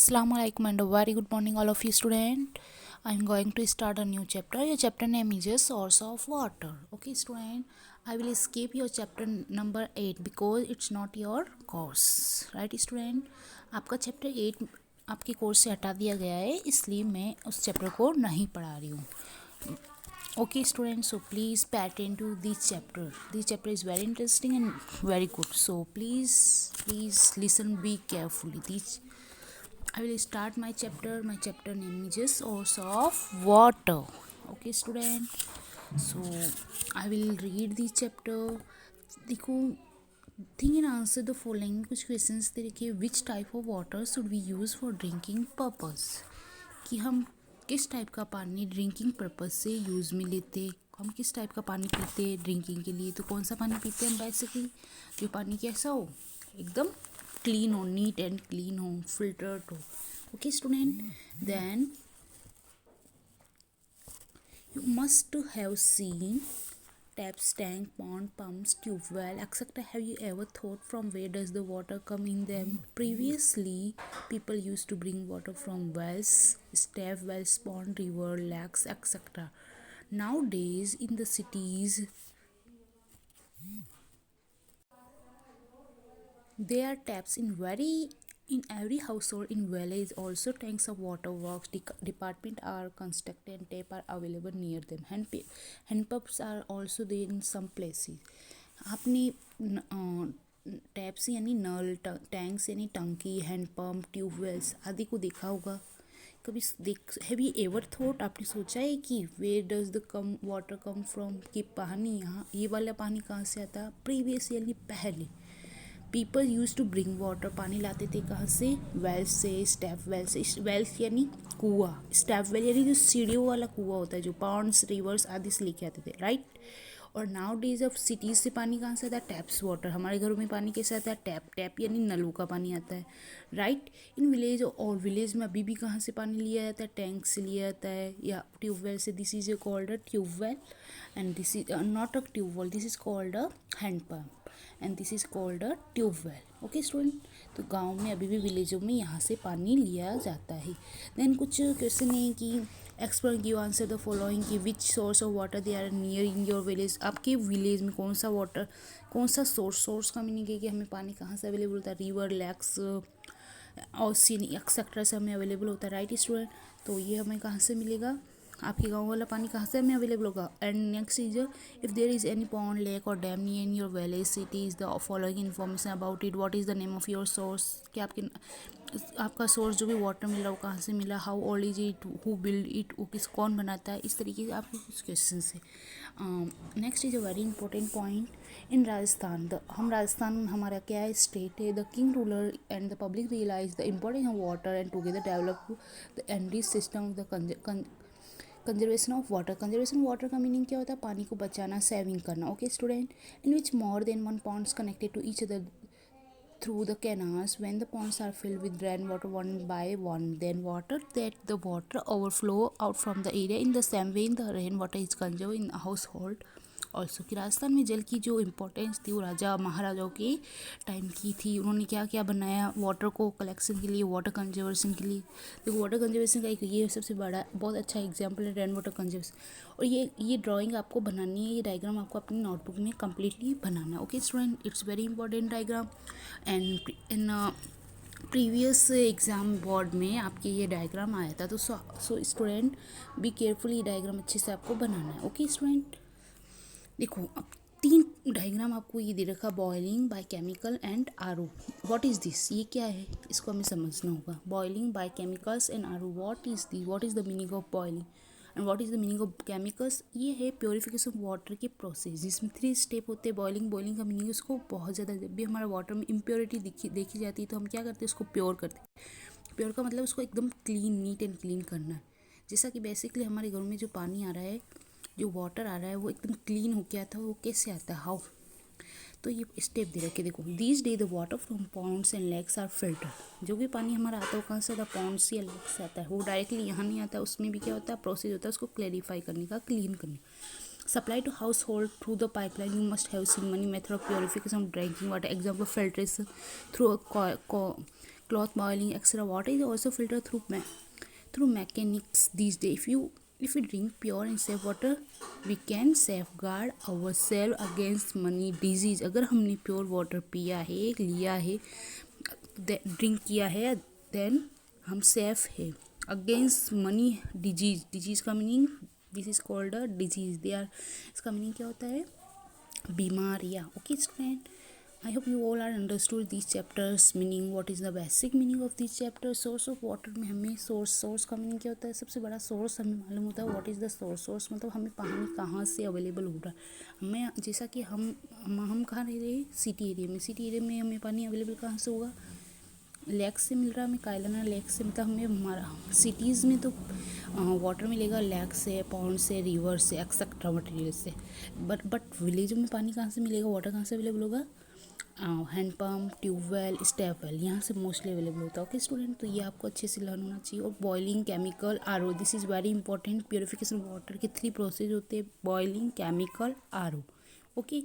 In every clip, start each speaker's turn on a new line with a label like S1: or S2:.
S1: Assalamu alaikum and a very good morning all of you student. I'm going to start a new chapter. Your chapter name is a source of water. Okay student, I will skip your chapter number 8 because it's not your course. Right student, आपका chapter 8 आपके course से हटा दिया गया है, इसलिए मैं उस चैप्टर को नहीं पढ़ा रही हूँ. Okay students, so please pay attention to this chapter. This chapter is very interesting and very good, so please listen, be carefully. I will start my chapter. My chapter name is source of water. Okay student, so I will read this chapter. देखो, think and answer the following कुछ questions थे. देखिए, which type of water should we use for drinking purpose, कि हम किस type का पानी drinking purpose से यूज़ में लेते, हम किस टाइप का पानी पीते ड्रिंकिंग के लिए. तो कौन सा पानी पीते हैं हम बेसिकली, जो पानी कैसा हो, एकदम क्लीन हो, नीट एंड क्लीन हो, फिल्टर्ड हो. Okay student, then you must have seen taps, tank, pond, pumps, tube well, etc. Have you ever thought from where does the water come in them? Previously, people used to bring water from wells, tap wells, pond, river, lakes, etc. Nowadays, in the cities, there are taps in every household. In village also tanks of water works department are constructed and tap are available near them. Hand pumps are also there in some places. आपने taps यानी नल, tanks यानी टंकी, hand pump, tube wells आदि को देखा होगा. कभी have you ever thought, आपने सोचा है कि where does the water come from, कि पानी यहाँ ये वाला पानी कहाँ से आता. प्रीवियस यानी पहले people use to bring water, पानी लाते थे कहाँ से, वेल्स से, स्टेप वेल से. वेल्स यानी कुआं, स्टेप वेल यानी जो सीढ़ियों वाला कुआं होता है, जो पॉन्ड्स, रिवर्स आदि से लेके आते थे, राइट. और नाउ डेज ऑफ सिटीज़ से पानी कहाँ से आता है, टैप्स वाटर. हमारे घरों में पानी कैसे आता है, टैप यानी नलों का पानी आता है, राइट. इन विलेज और विलेज में अभी भी कहाँ से पानी लिया जाता है, टैंक से लिया जाता है या ट्यूबवेल से. This is called a tubewell and this is not a tubewell, this is called a hand pump and this is called a tubewell. Okay student, तो गांव में अभी भी विलेजों में यहाँ से पानी लिया जाता है. देन कुछ क्वेश्चन है कि explain give answer the following, कि which source of water they are near in your village. आपके विलेज में कौन सा वाटर, कौन सा सोर्स का मीनिंग है कि हमें पानी कहाँ से अवेलेबल होता है, रिवर, लेक्स और सीन एक्सेट्रा से हमें अवेलेबल होता है, राइट स्टूडेंट. तो ये हमें कहाँ से मिलेगा, आपके गांव वाला पानी कहाँ से हमें अवेलेबल होगा. And next is if there is any pond, lake और dam near in your village city is the following information about it. What is the name of your source, कि आपका सोर्स जो भी वाटर मिला वो कहाँ से मिला, how old is it, who build it, वो कौन बनाता है. इस तरीके से आपके कुछ क्वेश्चन है. Next is a very important point. In Rajasthan, हम राजस्थान हमारा क्या है, स्टेट है. The king ruler and the public realise the importance of water and together develop the enrich system of the conservation of water. Conservation water का meaning क्या होता है, पानी को बचाना, सेविंग करना. Okay student, in which more than one ponds connected to each other through the canals. When the ponds are filled with rainwater one by one, then the water overflow out from the area. In the same way, the rainwater is conserved in a household also. कि राजस्थान में जल की जो importance थी वो राजा महाराजाओं के time की थी. उन्होंने क्या क्या बनाया वाटर को कलेक्शन के लिए, वाटर कंजर्वेशन के लिए. देखो, वाटर कंजर्वेशन का एक ये सबसे बड़ा बहुत अच्छा एग्जांपल है रेन वाटर कंजर्वेशन. और ये ड्राइंग आपको बनानी है, ये डायग्राम आपको अपनी नोटबुक में कम्प्लीटली बनाना है. Okay student, it's very important diagram. And in previous exam board में आपके ये डायग्राम आया था. तो सो स्टूडेंट बी केयरफुल, ये डायग्राम अच्छे से आपको बनाना है. ओके स्टूडेंट, देखो अब 3 डायग्राम आपको ये दे रखा, boiling by chemical and R O. What is this, ये क्या है, इसको हमें समझना होगा. Boiling by chemicals and R O, what is the meaning of boiling and what is the meaning of chemicals. ये है प्योरीफिकेशन ऑफ वाटर के प्रोसेस, जिसमें 3 स्टेप होते हैं. बॉइलिंग का मीनिंग है उसको बहुत ज़्यादा, जब भी हमारा वाटर में इम्प्योरिटी देखी जाती है तो हम क्या करते हैं, उसको प्योर करते हैं. प्योर का मतलब उसको एकदम क्लीन, नीट एंड क्लीन करना है. जैसा कि बेसिकली हमारे घरों में जो पानी आ रहा है, जो वाटर आ रहा है वो एकदम क्लीन होके आता है. वो कैसे आता है, हाउ. तो ये स्टेप दे रखे, देखो. These day the water from ponds and lakes are filter. जो भी पानी हमारा आता है वो कहाँ से आता है, पॉन्ड्स या लेक्स से आता है. वो डायरेक्टली यहाँ नहीं आता, उसमें भी क्या होता है, प्रोसेस होता है उसको क्लैरिफाई करने का, क्लीन करने. Supply to household through the pipeline. You must have seen many method of purification of drinking water. Example filtration through cloth boiling, etc. Water is also filtered through mechanics these days. If we drink pure and safe water, we can safeguard ourselves against money disease. अगर हमने pure water पिया है, लिया है, drink किया है, then हम safe है अगेंस्ट मनी डिजीज. डिजीज का meaning, this is called a disease. They are, इसका मीनिंग क्या होता है? बीमारियाँ. Okay student, I hope you all are understood these chapters meaning. What is the basic meaning of these chapters? Source of water में हमें source का meaning क्या होता है? सबसे बड़ा सोर्स हमें मालूम होता है. व्हाट इज़ द सोर्स मतलब हमें पानी कहाँ से अवेलेबल हो रहा है. हमें जैसा कि हम कहाँ रह रहे हैं? सिटी एरिया में हमें पानी अवेलेबल कहाँ से होगा? लेक से मिल रहा है हमें. कायलाना लेक से, मतलब हमें हमारा सिटीज़ में तो वाटर मिलेगा लेक से, पॉन्ड से, रिवर से, एक्सेट्रा मटेरियल से. बट विलेजों में पानी कहाँ से मिलेगा? वाटर कहाँ से अवेलेबल होगा? Hand pump, tubewell, step well, यहाँ से मोस्टली अवेलेबल होता है. ओके स्टूडेंट, तो ये आपको अच्छे से लर्न होना चाहिए. और boiling, chemical, R O, this is very important. Purification water के 3 प्रोसेस होते हैं: boiling, chemical, R O. Okay,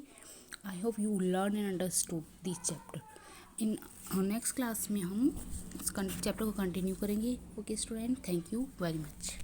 S1: I hope you learn and understood this chapter. In next class में हम इस चैप्टर को कंटिन्यू करेंगे. Okay student, thank you very much.